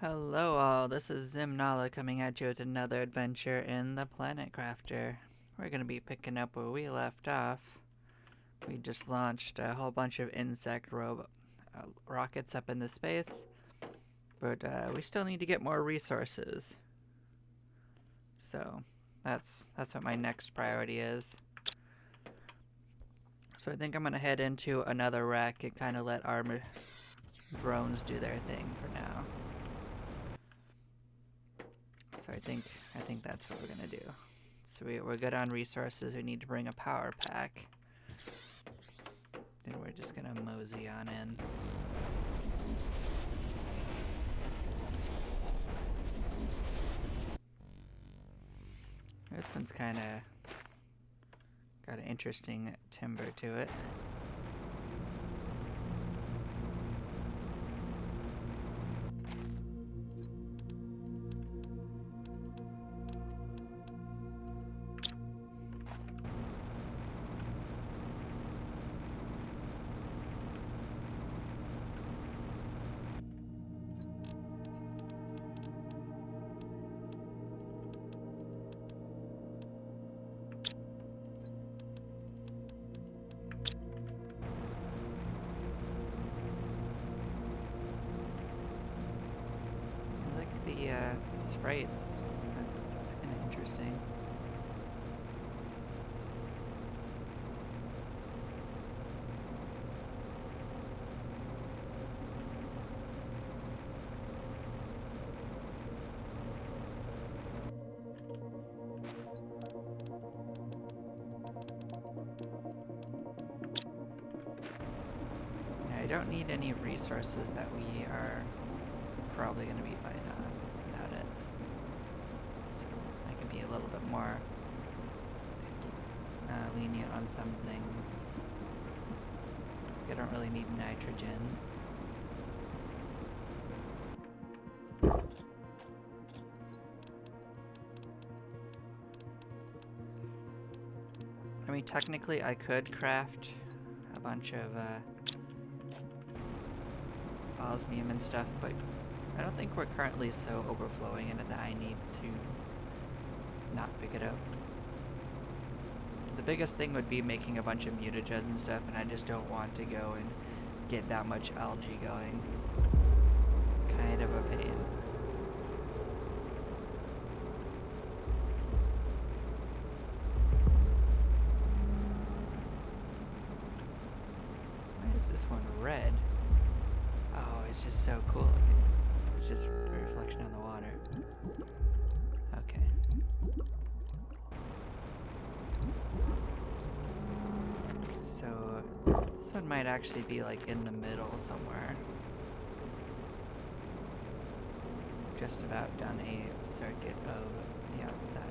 Hello all, this is Zimnala coming at you with another adventure in the Planet Crafter. We're going to be picking up where we left off. We just launched a whole bunch of insect rockets up into space, but we still need to get more resources. So that's what my next priority is. So I think I'm going to head into another wreck and kind of let our drones do their thing for now. So I think that's what we're gonna do. So we're good on resources. We need to bring a power pack. Then we're just gonna mosey on in. This one's kind of got an interesting timber to it. Sprites. That's kind of interesting. I don't need any resources that we are probably going to be fighting on without it. So I can be a little bit more lenient on some things. I don't really need nitrogen. I mean, technically I could craft a bunch of osmium and stuff, but I don't think we're currently so overflowing in it that I need to not pick it up. The biggest thing would be making a bunch of mutagens and stuff, and I just don't want to go and get that much algae going. It's kind of a pain. Why is this one red? Oh, it's just so cool looking. It's just a reflection on the water. Okay. So this one might actually be like in the middle somewhere. Just about done a circuit of the outside.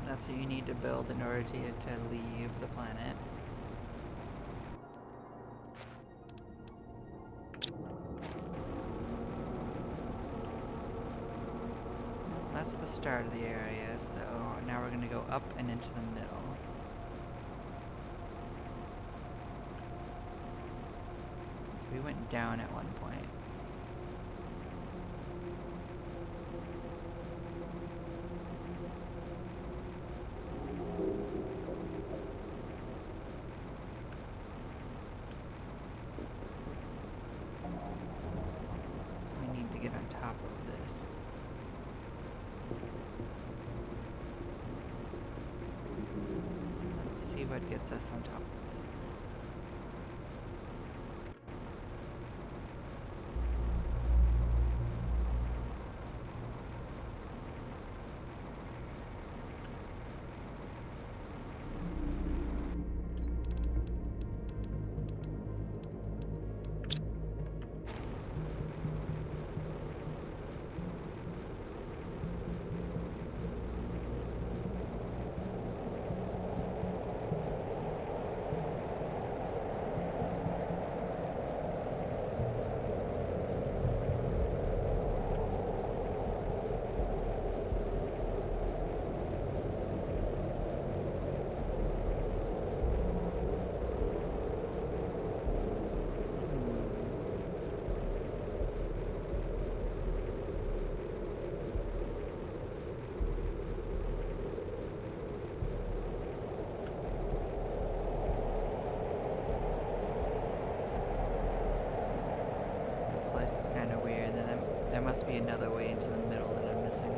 That's what you need to build in order to leave the planet. That's the start of the area, so now we're going to go up and into the middle. So we went down at one point. Get on top of this. So let's see what gets us on top of it. be another way into the middle that I'm missing.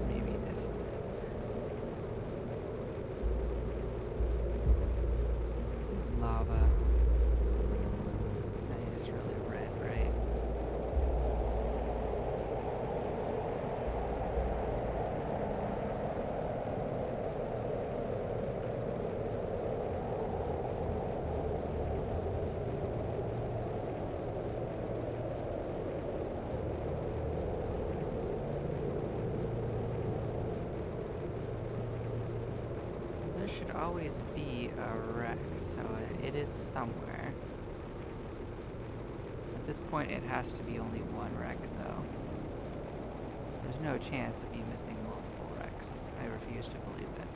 Maybe this is it. Lava. That is really red, right? There should always be a wreck, so it is somewhere. At this point, it has to be only one wreck, though. There's no chance of me missing multiple wrecks. I refuse to believe it.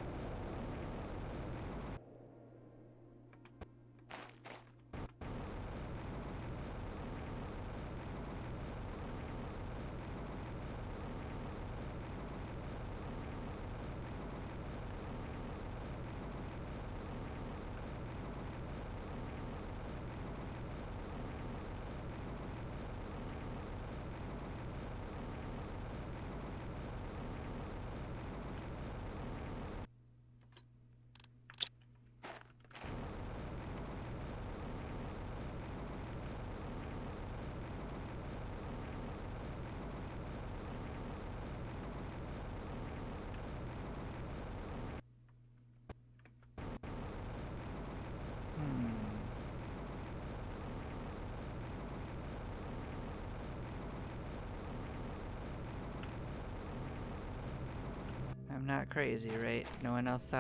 I'm not crazy, right? No one else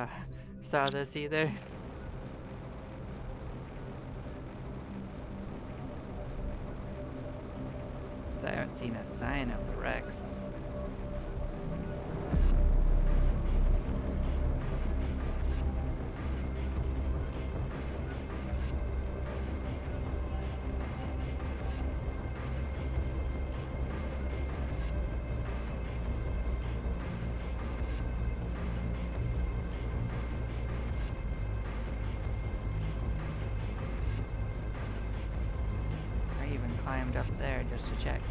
saw this either? I haven't seen a sign of the wrecks. I even climbed up there just to check.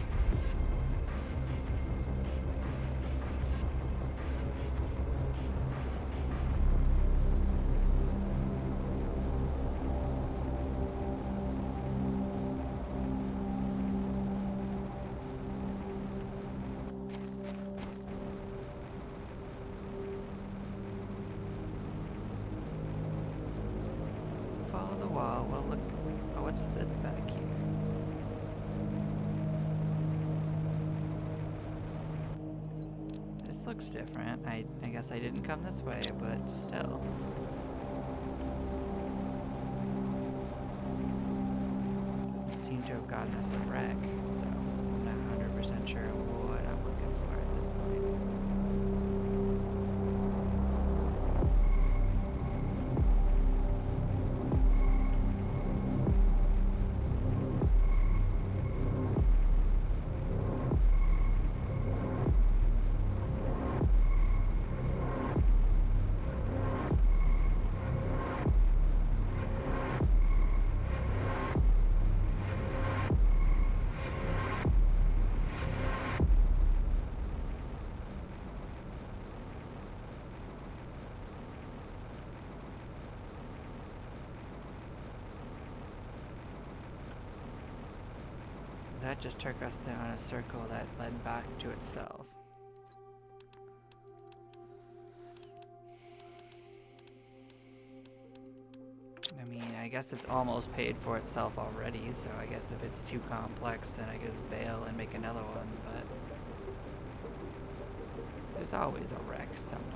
Follow the wall. Well, look. Oh, what's this back here? This looks different. I guess I didn't come this way, but still. Doesn't seem to have gotten us a wreck, so I'm not 100% sure what I'm looking for at this point. That just took us down a circle that led back to itself. I mean, I guess it's almost paid for itself already, so I guess if it's too complex, then I just bail and make another one, but there's always a wreck somewhere.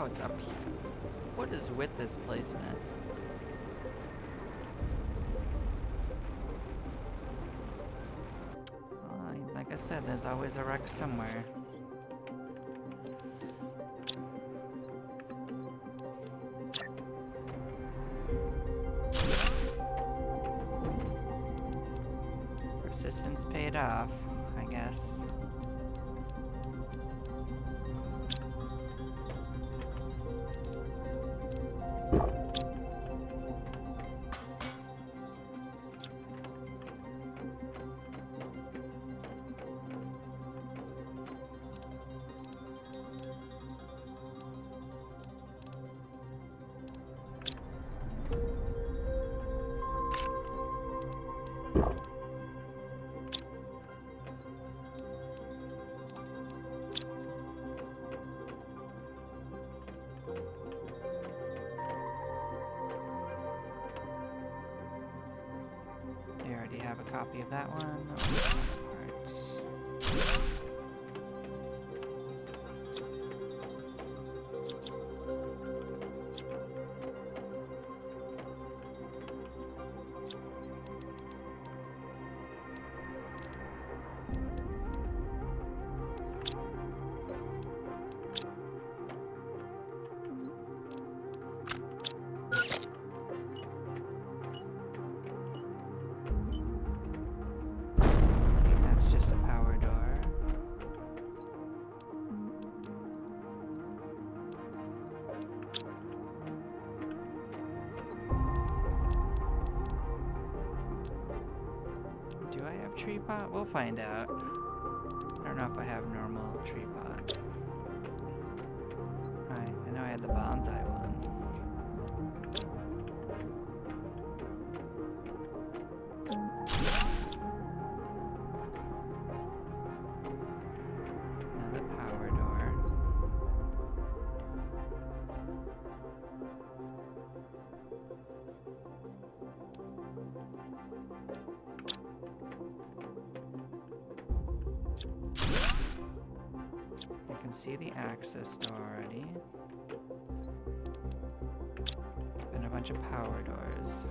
Oh, it's up here. What is with this placement? Well, like I said, there's always a wreck somewhere. Persistence paid off, I guess. You already have a copy of that one. Just a power door. Do I have tree pot? We'll find out. I don't know if I have normal tree pot. Alright, I know I had the bonsai one. I can see the access door already. And a bunch of power doors.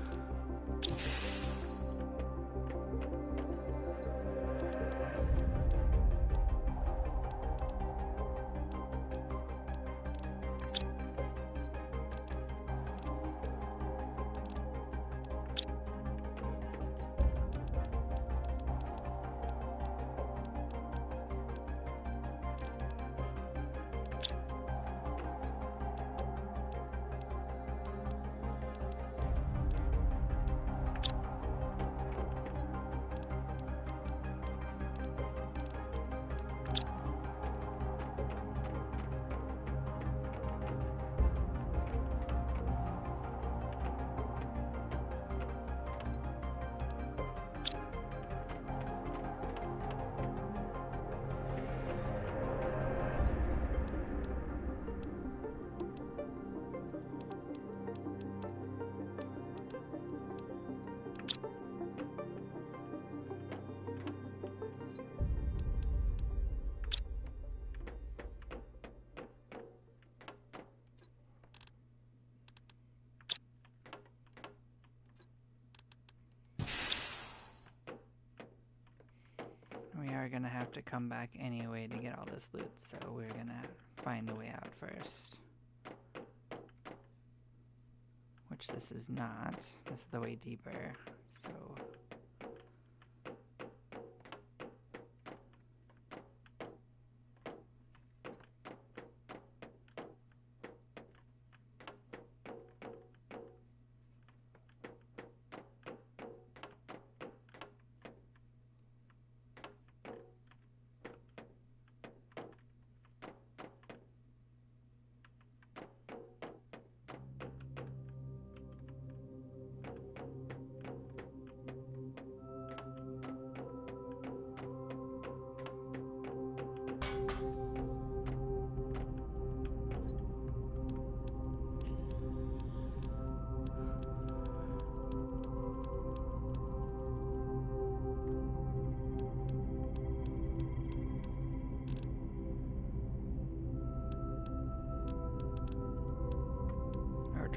We are gonna have to come back anyway to get all this loot, so we're gonna find a way out first. Which this is not. This is the way deeper, so...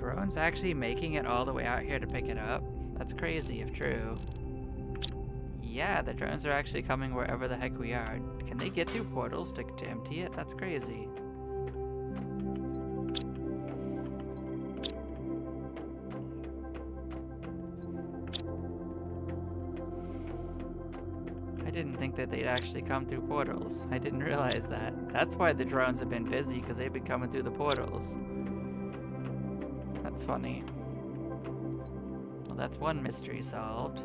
drones actually making it all the way out here to pick it up? That's crazy if true. Yeah, the drones are actually coming wherever the heck we are. Can they get through portals to empty it? That's crazy. I didn't think that they'd actually come through portals. I didn't realize that. That's why the drones have been busy, because they've been coming through the portals. That's funny. Well, that's one mystery solved.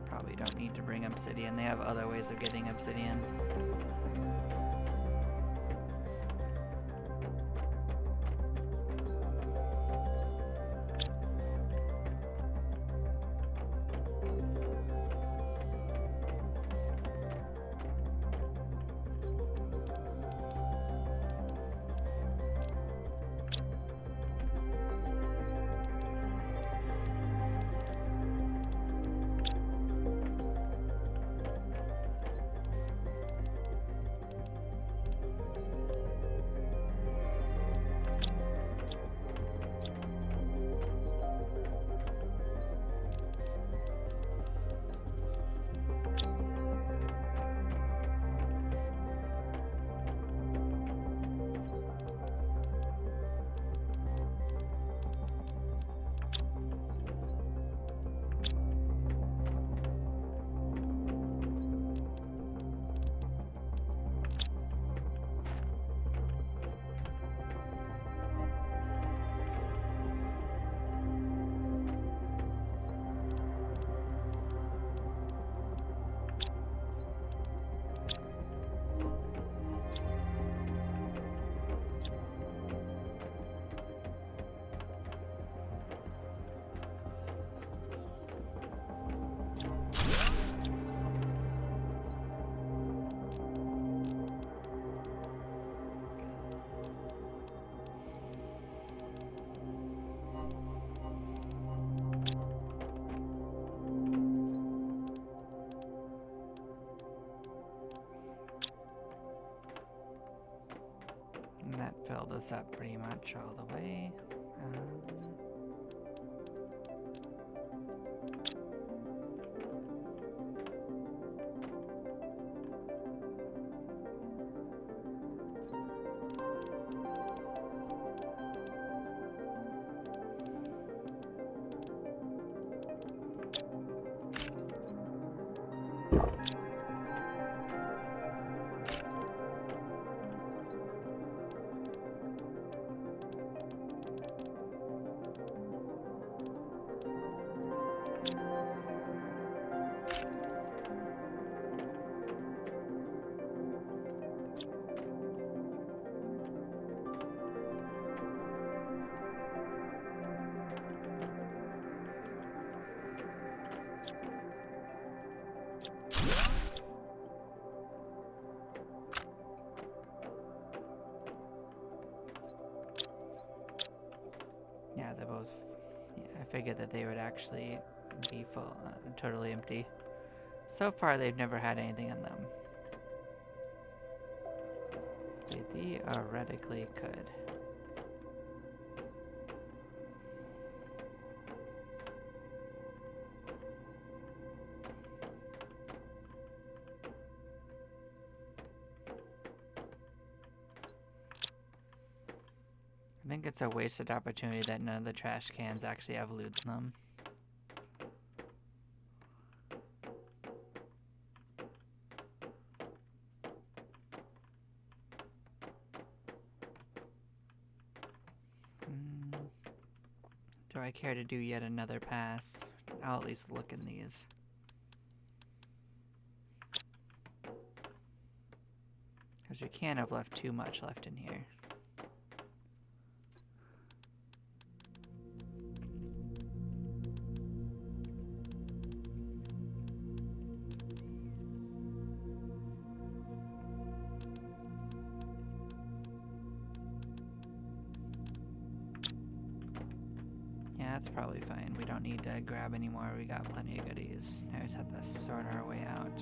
Probably don't need to bring obsidian. They have other ways of getting obsidian. And that filled us up pretty much all the way. Yeah, they're both. Yeah, I figured that they would actually be full, totally empty. So far, they've never had anything in them. They theoretically could. I think it's a wasted opportunity that none of the trash cans actually have loot in them. Do I care to do yet another pass? I'll at least look in these. Because we can't have left too much left in here. That's probably fine. We don't need to grab any more. We got plenty of goodies. I just have to sort our way out.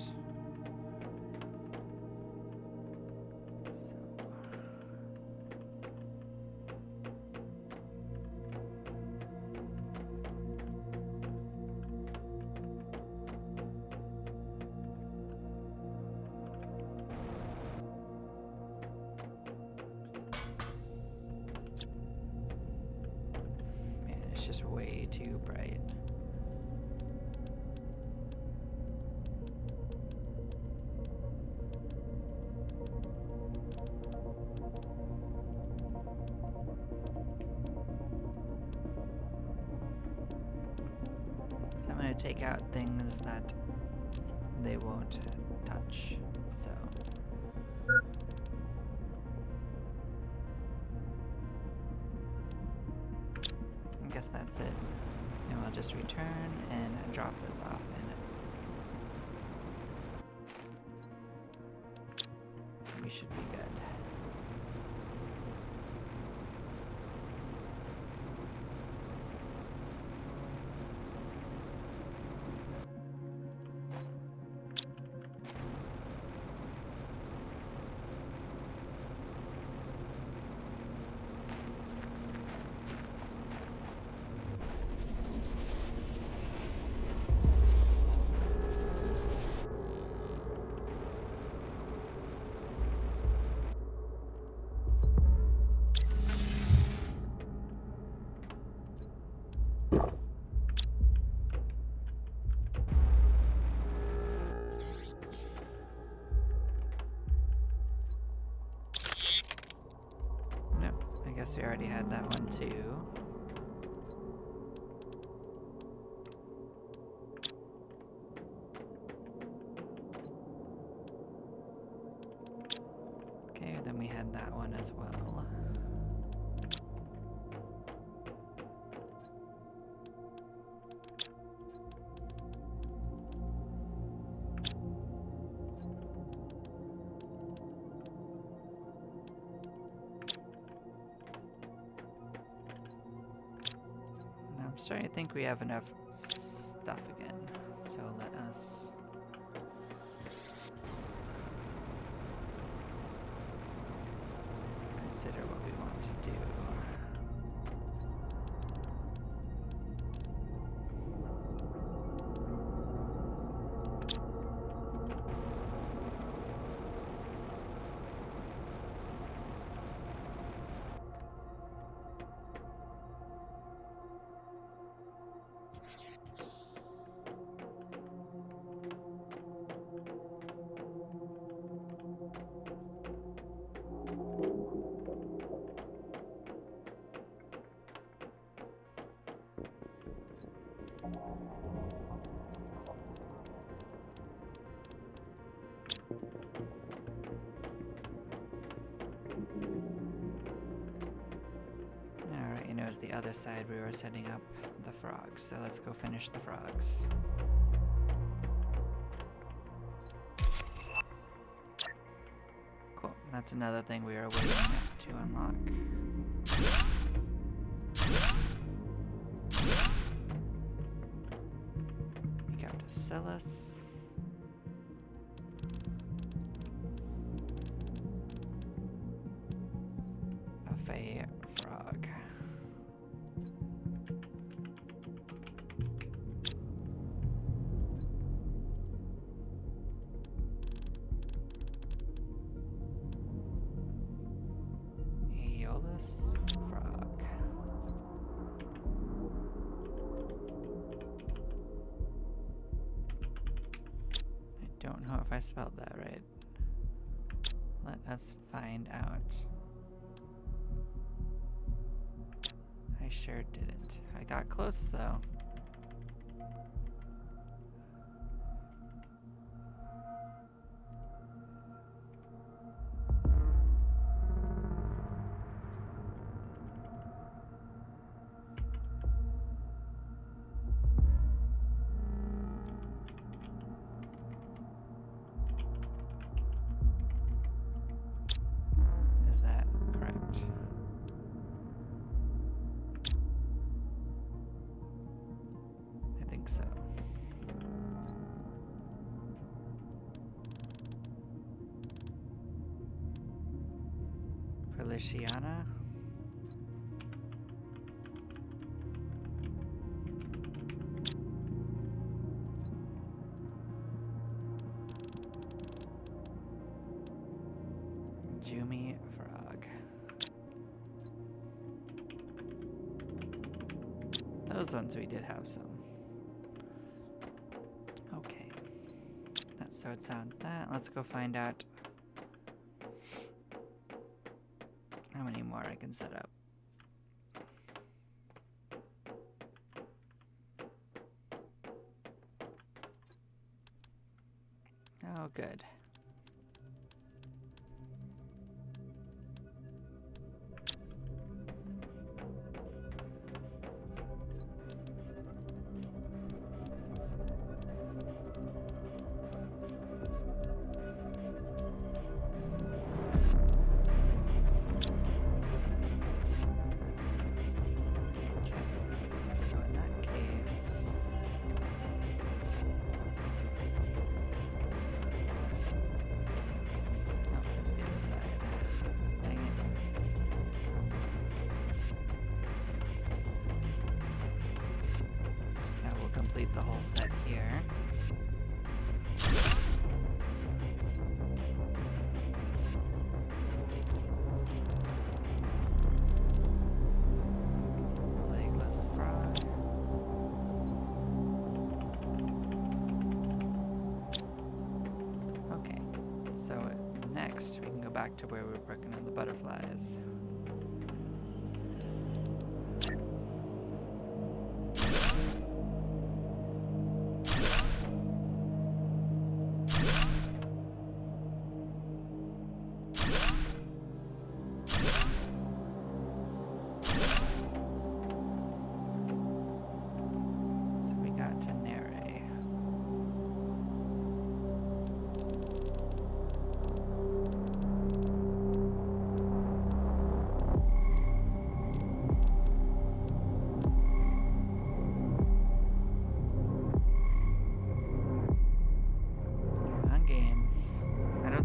So it's just way too bright. So I'm going to take out things that they won't touch. So I guess that's it. And we'll just return and drop those off in. We should be good. I guess we already had that one too. Okay, then we had that one as well. I'm starting to think we have enough stuff again, so let us consider what we want to do. Alright, you know, it's the other side we were setting up the frogs, so let's go finish the frogs. Cool, that's another thing we are waiting to unlock. We got Bacillus. A frog. Aeolus frog. I don't know if I spelled that right. Let us find out. I sure didn't. I got close though. Is that correct? Ashiana. Jumi Frog. Those ones we did have some. Okay. That sorts out that. Let's go find out how many more I can set up. Oh, good. Complete the whole set here. Legless frog. Okay, so next we can go back to where we were working on the butterflies.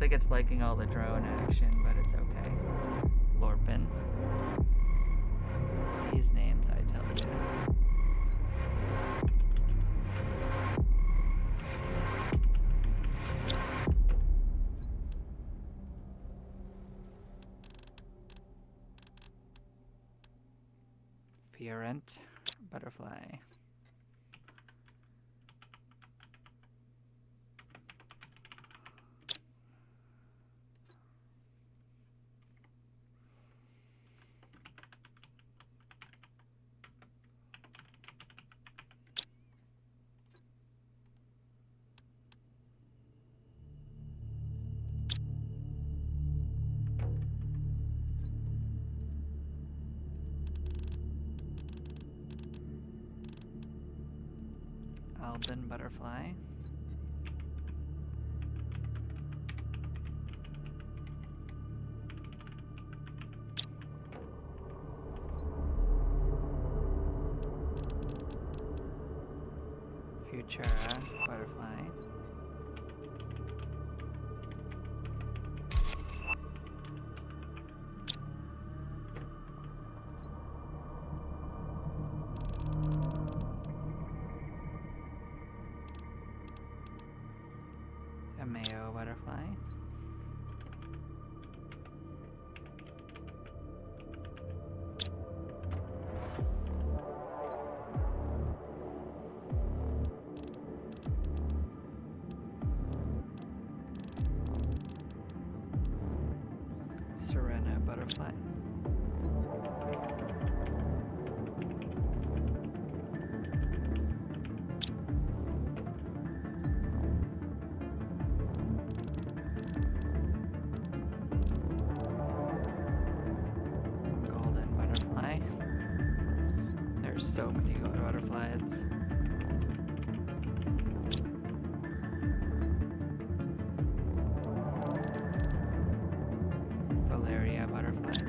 It's liking all the drone action, but it's okay. Lorpin. These names, I tell you. Fiorent butterfly. Albin butterfly. Futura butterfly. Mayo butterfly. Serena butterfly. So many butterflies. Valeria butterfly.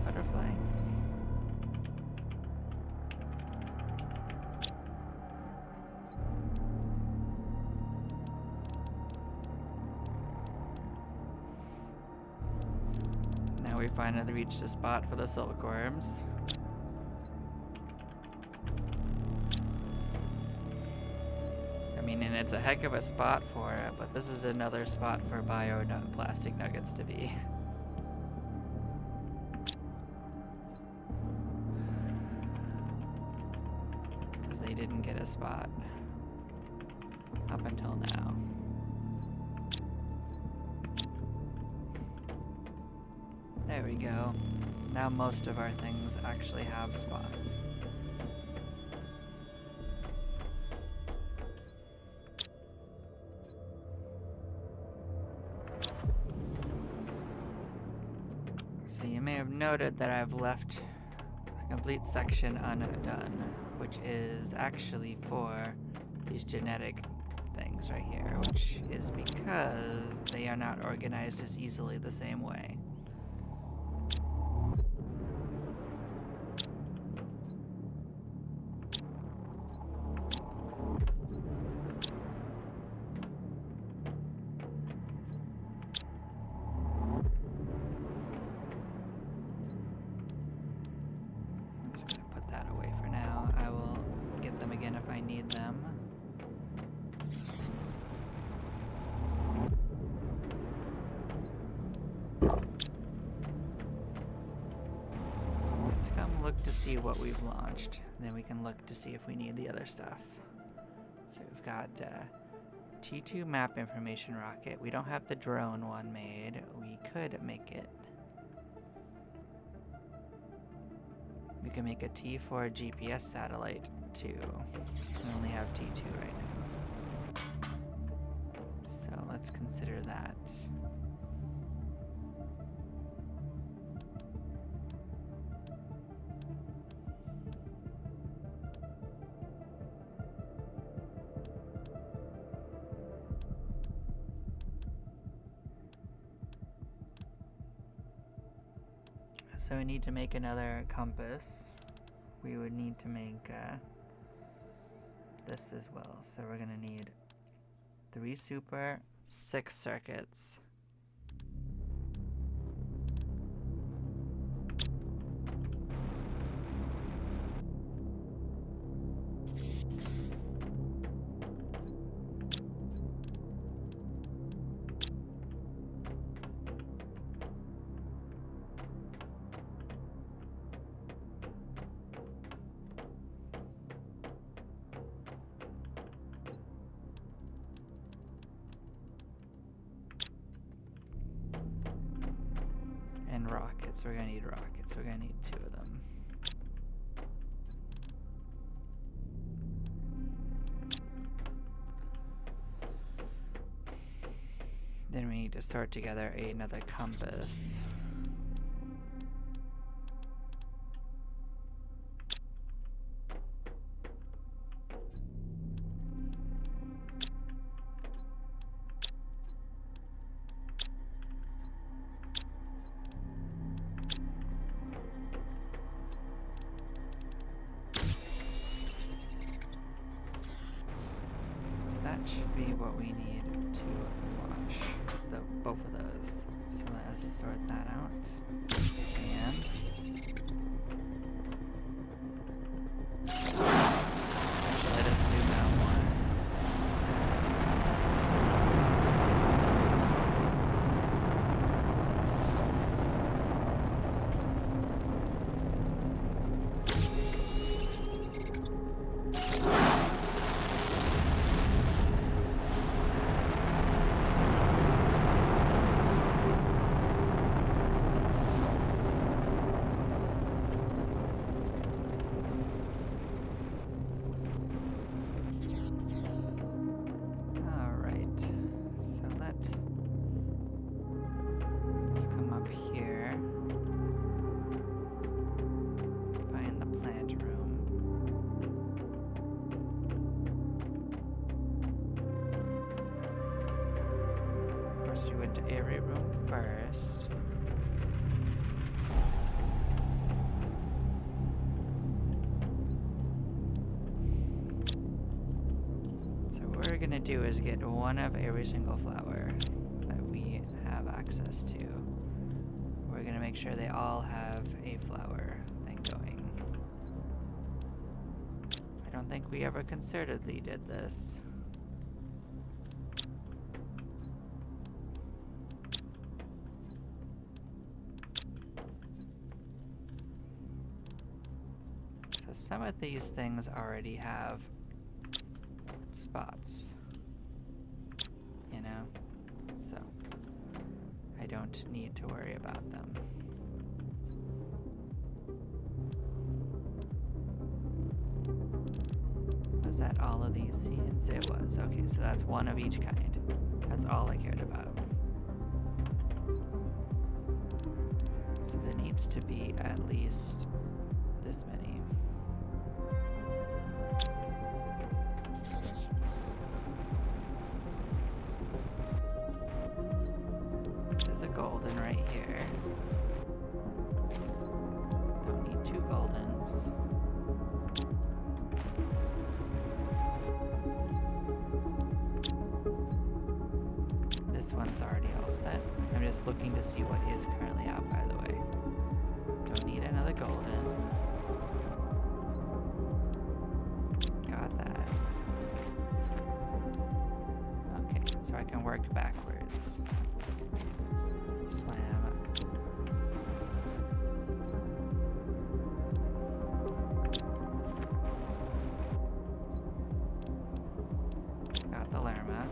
butterfly. Now we finally reached a spot for the silkworms. I mean, and it's a heck of a spot for it, but this is another spot for plastic nuggets to be. Because they didn't get a spot up until now. There we go. Now most of our things actually have spots. So you may have noted that I've left a complete section undone, which is actually for these genetic things right here, which is because they are not organized as easily the same way. To see what we've launched, then we can look to see if we need the other stuff. So we've got T2 map information rocket. We don't have the drone one made. We could make it. We can make a T4 GPS satellite too. We only have T2 right now. So let's consider that. So we need to make another compass. We would need to make this as well. So we're gonna need 3 super, 6 circuits. And rockets. We're gonna need rockets. We're gonna need 2 of them. Then we need to sort together another compass. That should be what we need to launch both of those. So let's sort that out. And let us zoom out more. You went to every room first. gonna do is get one of every single flower that we have access to. We're gonna make sure they all have a flower thing going. I don't think we ever concertedly did this. So some of these things already have spots, you know? So I don't need to worry about them. Was that all of these seeds? It was. Okay, so that's one of each kind. That's all I cared about. So there needs to be at least this many. There's a golden right here. Don't need two goldens. This one's already all set. I'm just looking to see what is currently out, by the way. Don't need another golden. Got that. Okay, so I can work backwards. Slam. Got the Lerma.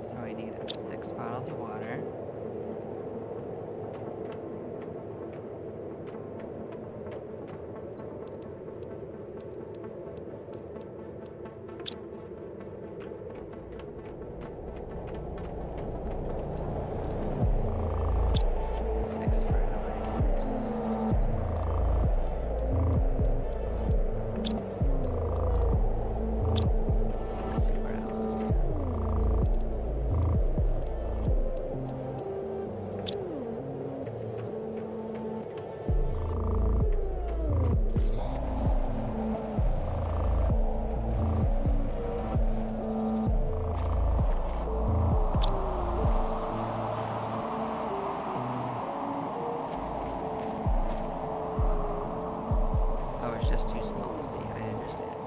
So I need 6 bottles of water. Just too small to see, I understand.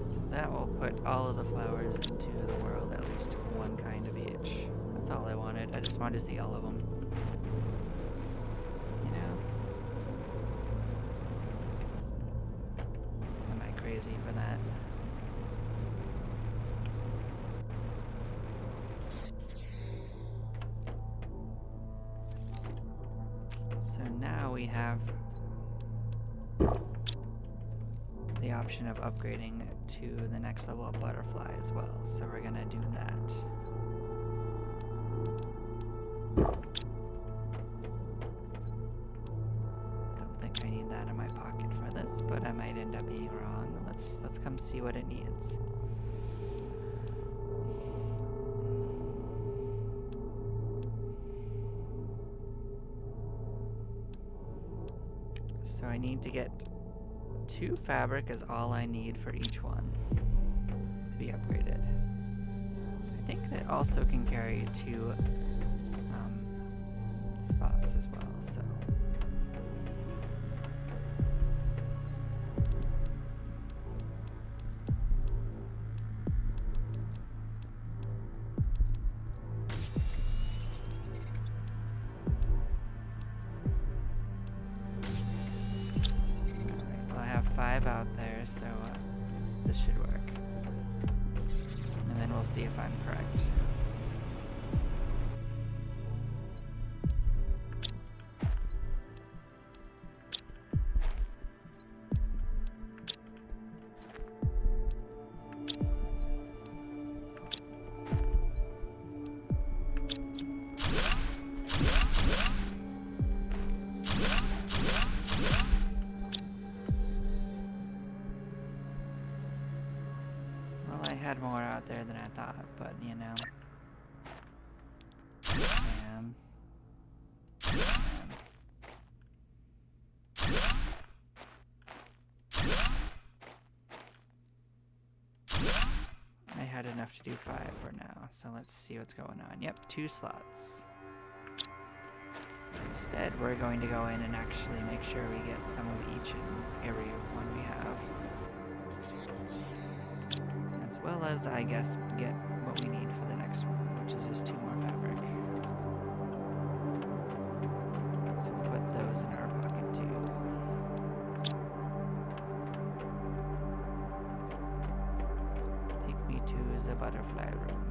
So that will put all of the flowers into the world, at least one kind of each. That's all I wanted. I just wanted to see all of them. Crazy for that. So now we have the option of upgrading to the next level of butterfly as well. So we're gonna do that. Don't think I need that in my pocket for this, but I might end up being wrong. Let's come see what it needs. So I need to get 2 fabric is all I need for each one to be upgraded. I think that also can carry 2 spots as well, so. 5 out there, so this should work. And then we'll see if I'm correct. I had more out there than I thought, but you know. Damn. I had enough to do 5 for now, so let's see what's going on. Yep, 2 slots. So instead, we're going to go in and actually make sure we get some of each and every one we have. As well as, I guess, get what we need for the next one, which is just 2 more fabric. So we'll put those in our pocket too. Take me to the butterfly room.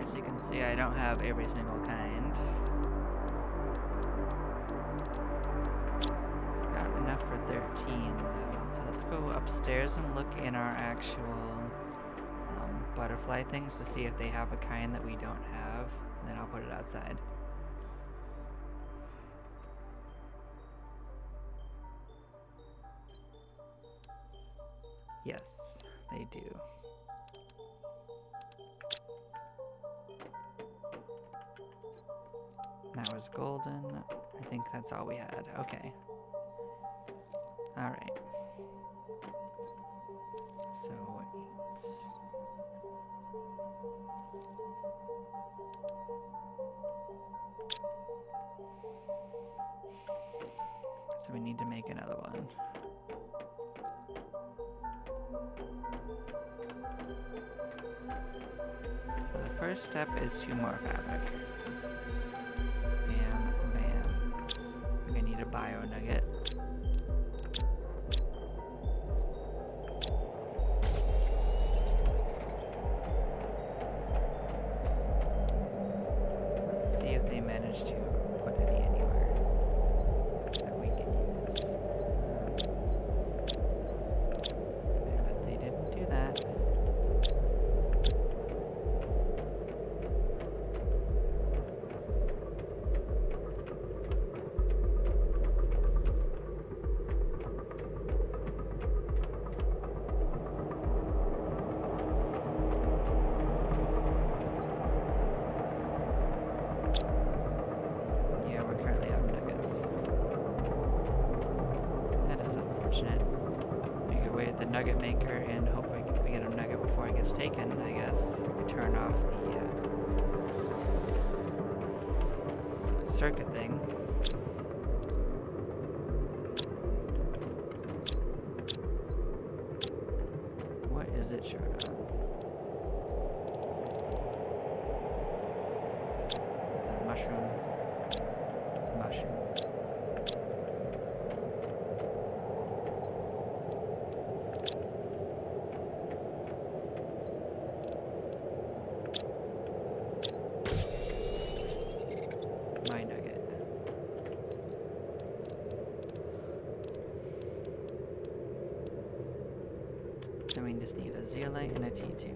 As you can see, I don't have every single kind. Got enough for 13 though, so let's go upstairs and look in our actual butterfly things to see if they have a kind that we don't have, and then I'll put it outside. Yes, they do. That was golden. I think that's all we had. Okay. Alright. So, 8. So we need to make another one. So the first step is 2 more fabric. Bam, bam. We're gonna need a bio nugget. Let's see if they manage to put any anywhere that we can use. I bet they didn't do that. We can wait at the nugget maker and hope we get a nugget before it gets taken, I guess. We turn off the circuit thing. What is it short of? It's a mushroom. It's a mushroom. Then we just need a zeolite and a T2.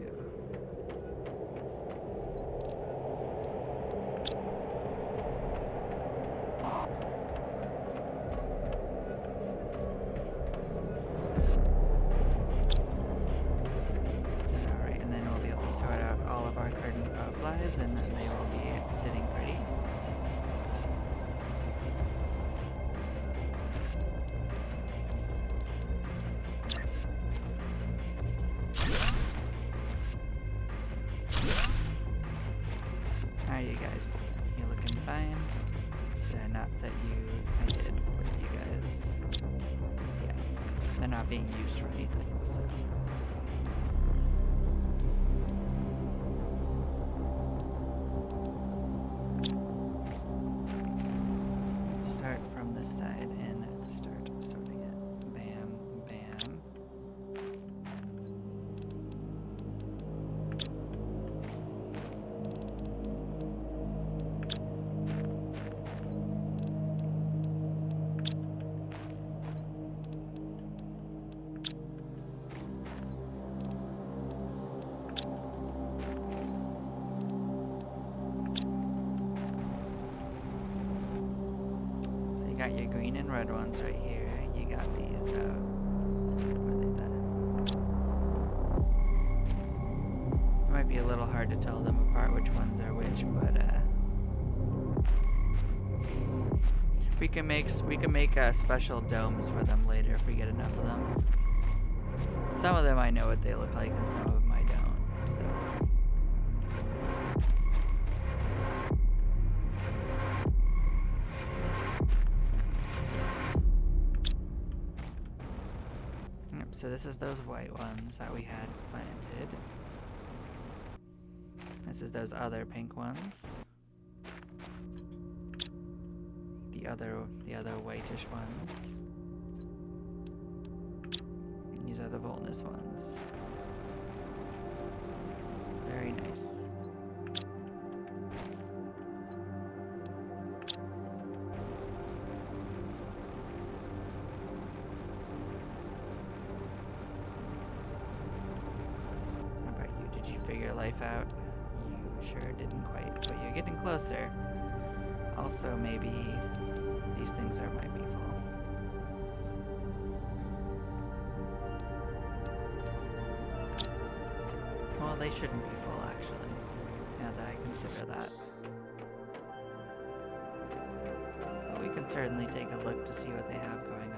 How are you guys doing? You looking fine? Did I not set you? I did with you guys. Yeah, they're not being used for anything, so. Let's start from this side and start sorting it. Bam, bam. Got your green and red ones right here. You got these, where are they at? It might be a little hard to tell them apart which ones are which, but we can make special domes for them later if we get enough of them. Some of them I know what they look like and some of them I don't, so. So this is those white ones that we had planted. This is those other pink ones. The other whitish ones. And these are the Volnus ones. Very nice. Figure life out? You sure didn't quite, but you're getting closer. Also, maybe these things might be full. Well, they shouldn't be full, actually, now that I consider that. But we can certainly take a look to see what they have going on.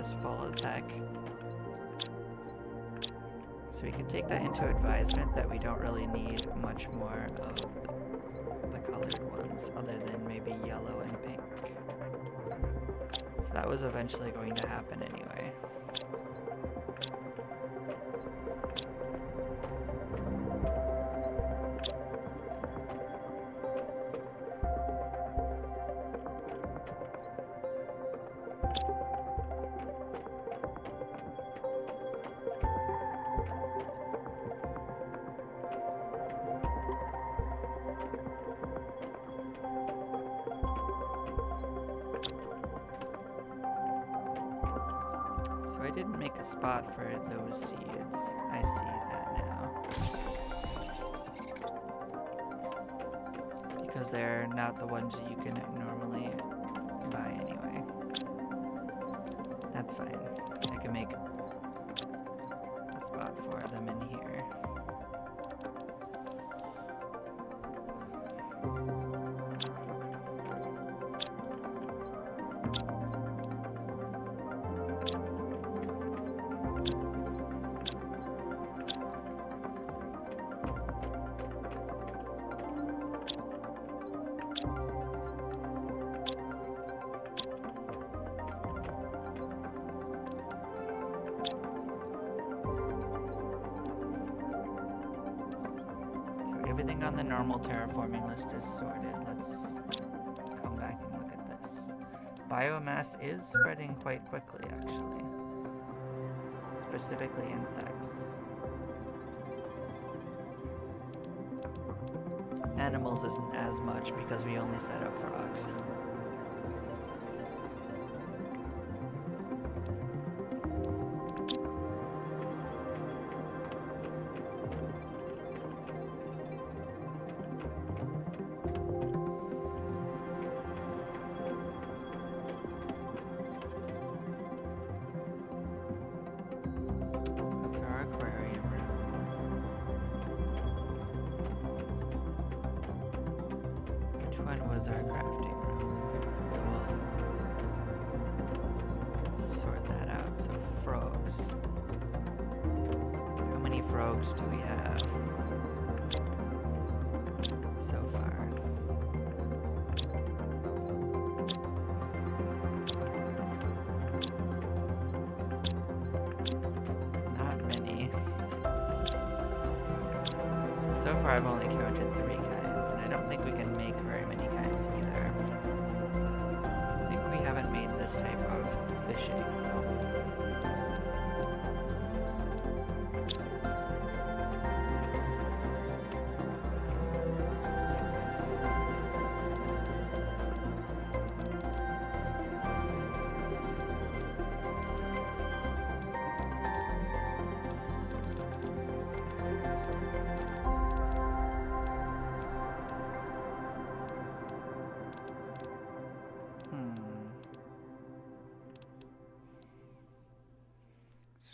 Is full as heck. So we can take that into advisement that we don't really need much more of the colored ones other than maybe yellow and pink. So that was eventually going to happen anyway. I didn't make a spot for those seeds. I see that now. Because they're not the ones that you can normally buy anyway. That's fine. I can make a spot for them in here. Everything on the normal terraforming list is sorted. Let's come back and look at this. Biomass is spreading quite quickly, actually. Specifically insects. Animals isn't as much because we only set up for oxen. Was our crafting room. We'll sort that out. So frogs. How many frogs do we have so far? Not many. So far I've only counted 3 kinds, and I don't think we can make very many kinds either. I think we haven't made this type of fishing though.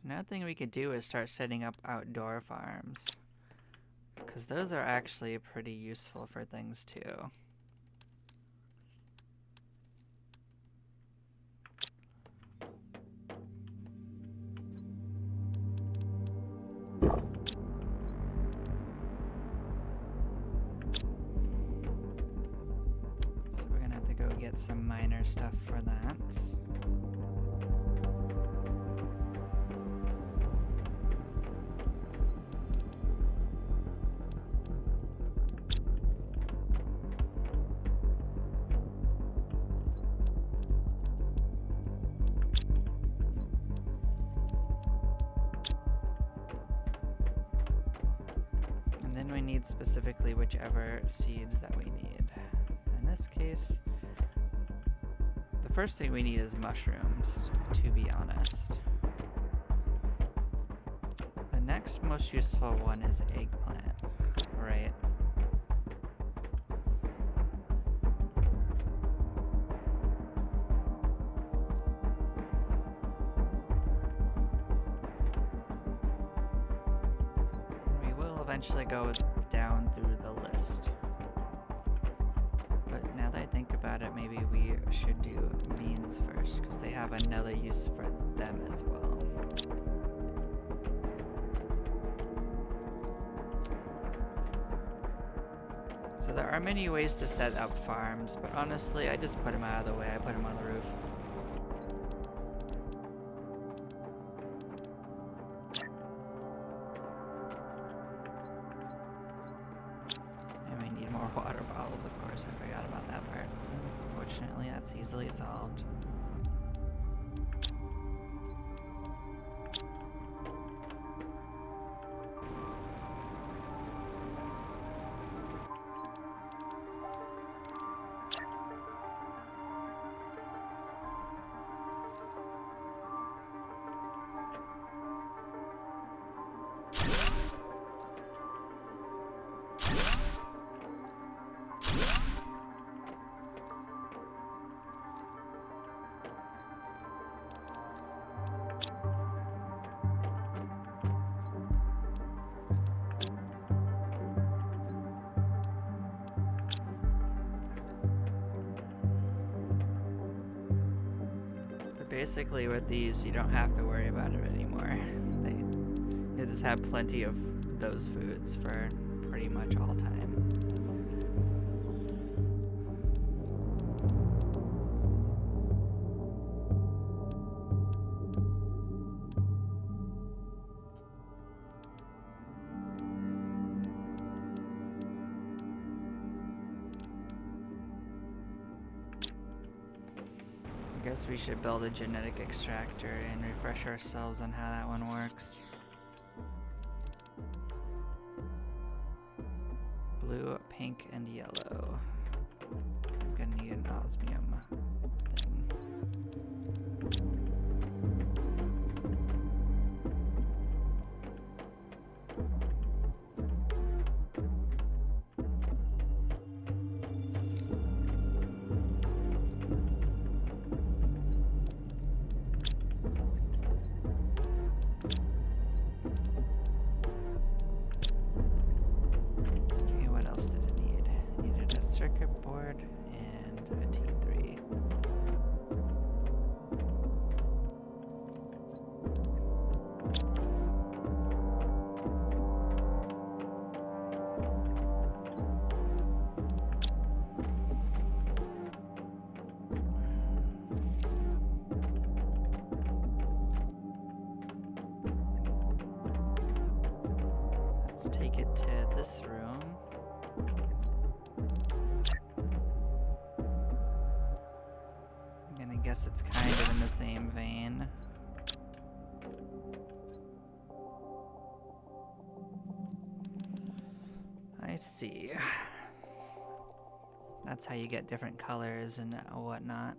Another thing we could do is start setting up outdoor farms, because those are actually pretty useful for things too. So we're gonna have to go get some minor stuff for that. Specifically whichever seeds that we need. In this case, the first thing we need is mushrooms, to be honest. The next most useful one is eggplant, right? We will eventually go down through the list. But now that I think about it, maybe we should do beans first, because they have another use for them as well. So there are many ways to set up farms, but honestly, I just put them out of the way. I put them on the roof. Water bottles, of course, I forgot about that part. Fortunately, that's easily solved. Basically, with these, you don't have to worry about it anymore. They just have plenty of those foods for pretty much all time. I guess we should build a genetic extractor and refresh ourselves on how that one works. Blue, pink, and yellow. I'm gonna need an osmium thing. just take it to this room. And I guess it's kind of in the same vein. I see. That's how you get different colors and whatnot.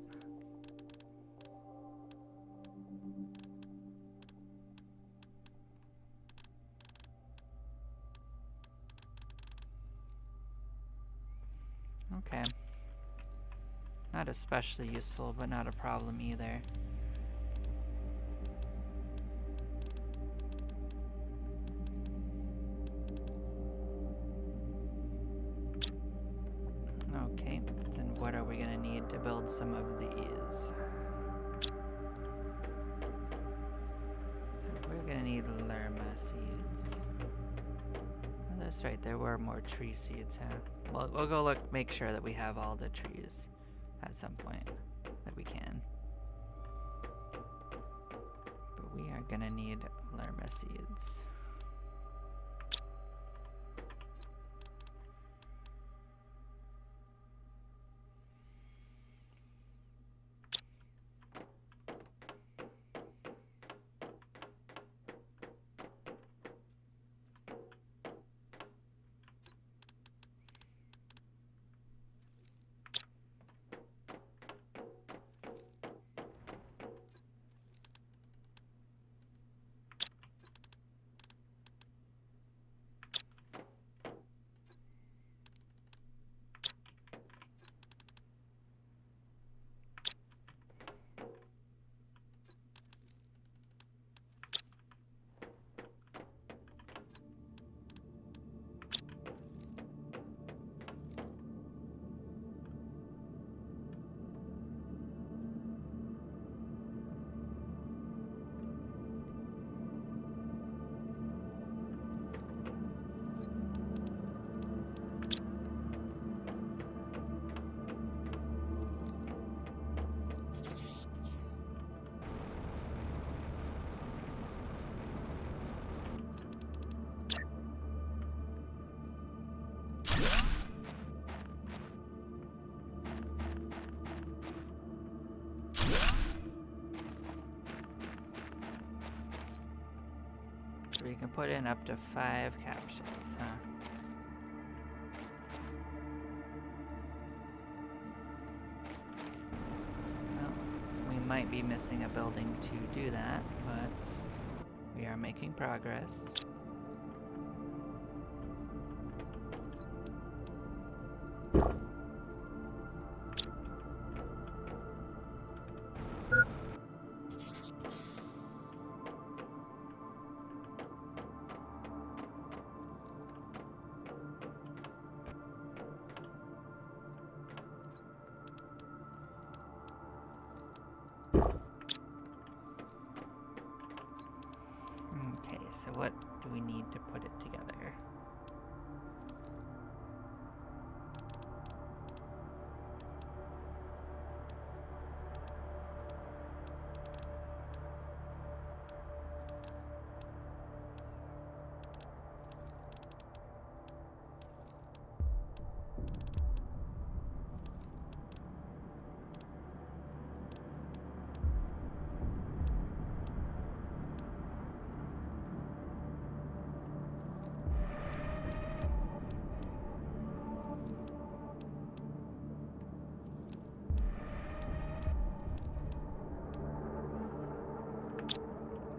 Okay. Not especially useful, but not a problem either. Okay, then what are we gonna need to build some of these? So we're gonna need lerma seeds. Oh, that's right, there were more tree seeds, huh? Well, we'll go look, make sure that we have all the trees at some point that we can. But we are gonna need lerma seeds. So we can put in up to 5 capsules, huh? Well, we might be missing a building to do that, but we are making progress. Okay, so what do we need to put it together?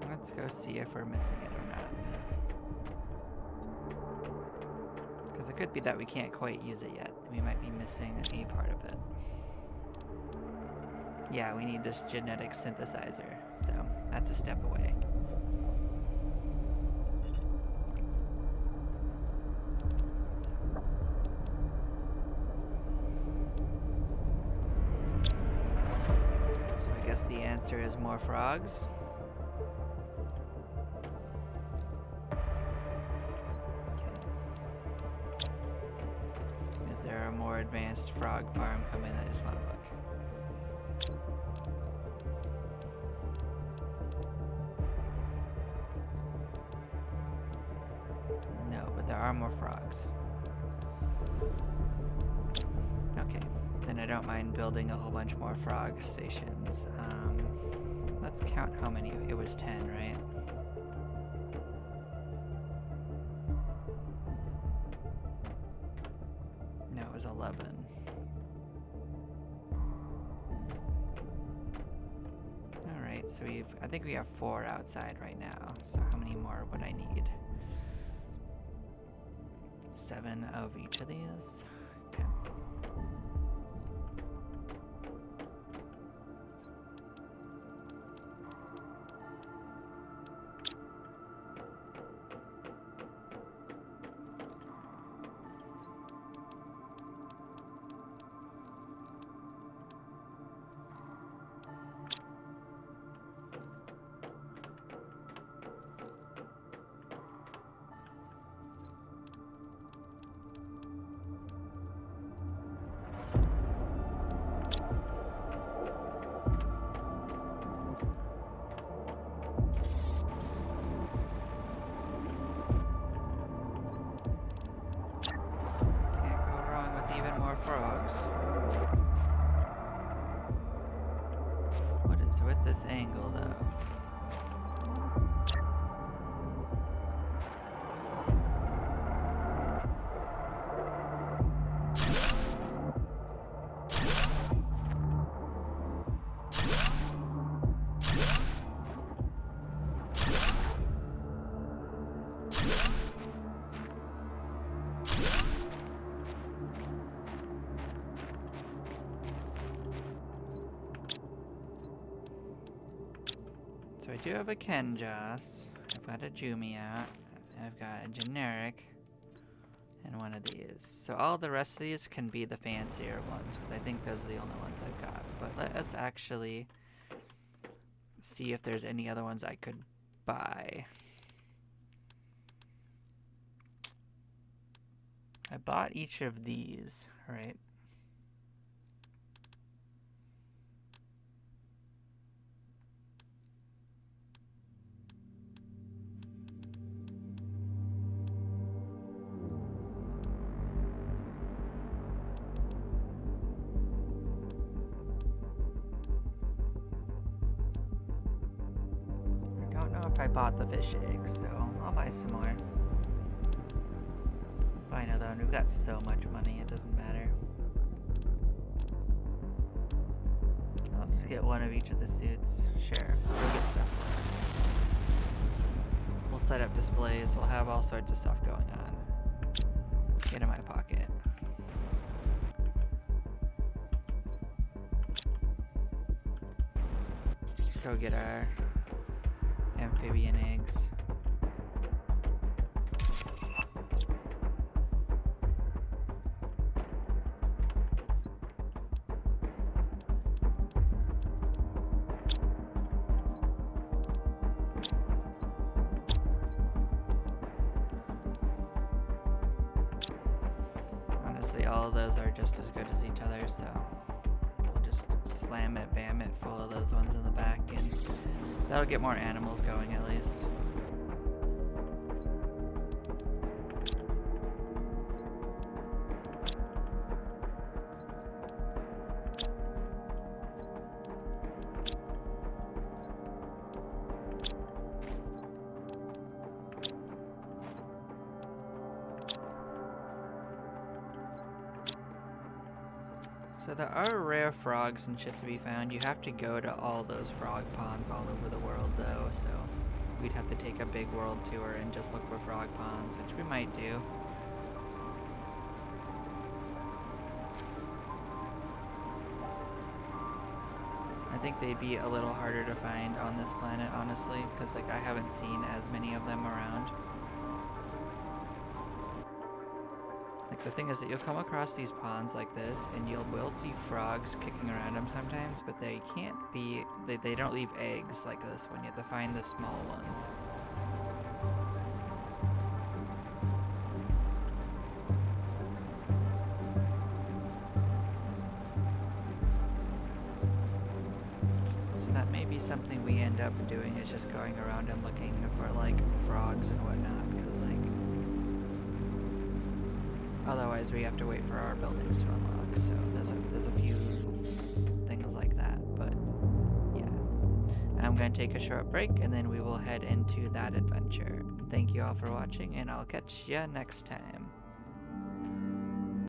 Let's go see if we're missing it or not. Because it could be that we can't quite use it yet. We might be missing a part of it. Yeah, we need this genetic synthesizer, so that's a step away. So I guess the answer is more frogs. Is there a more advanced frog farm coming? I just want to look. are more frogs. Okay, then I don't mind building a whole bunch more frog stations. Let's count how many. It was 10, right? No, it was 11. Alright, so I think we have 4 outside right now. So how many more would I need? 7 of each of these? Okay. Even more frogs. What is with this angle, though? So I do have a Kenjas, I've got a Jumiat, I've got a generic, and one of these. So all the rest of these can be the fancier ones, because I think those are the only ones I've got. But let us actually see if there's any other ones I could buy. I bought each of these, right? I bought the fish eggs, so I'll buy some more. Fine, though, we've got so much money, it doesn't matter. I'll just get one of each of the suits. Sure, we'll get stuff. We'll set up displays, we'll have all sorts of stuff going on. Get in my pocket. Let's go get our amphibian eggs. Honestly, all of those are just as good as each other, so we'll just slam it, bam it, full of those ones in the back, and that'll get more animals going at least. So there are rare frogs and shit to be found. You have to go to all those frog ponds all over the world though, so we'd have to take a big world tour and just look for frog ponds, which we might do. I think they'd be a little harder to find on this planet, honestly, because like I haven't seen as many of them around. Like the thing is that you'll come across these ponds like this, and you will see frogs kicking around them sometimes, but they can't be, they don't leave eggs like this one. You have to find the small ones. So that may be something we end up doing, is just going around and looking for like frogs and whatnot, because like Otherwise, we have to wait for our buildings to unlock. So there's a few things like that. But yeah, I'm gonna take a short break, and then we will head into that adventure. Thank you all for watching, and I'll catch ya next time.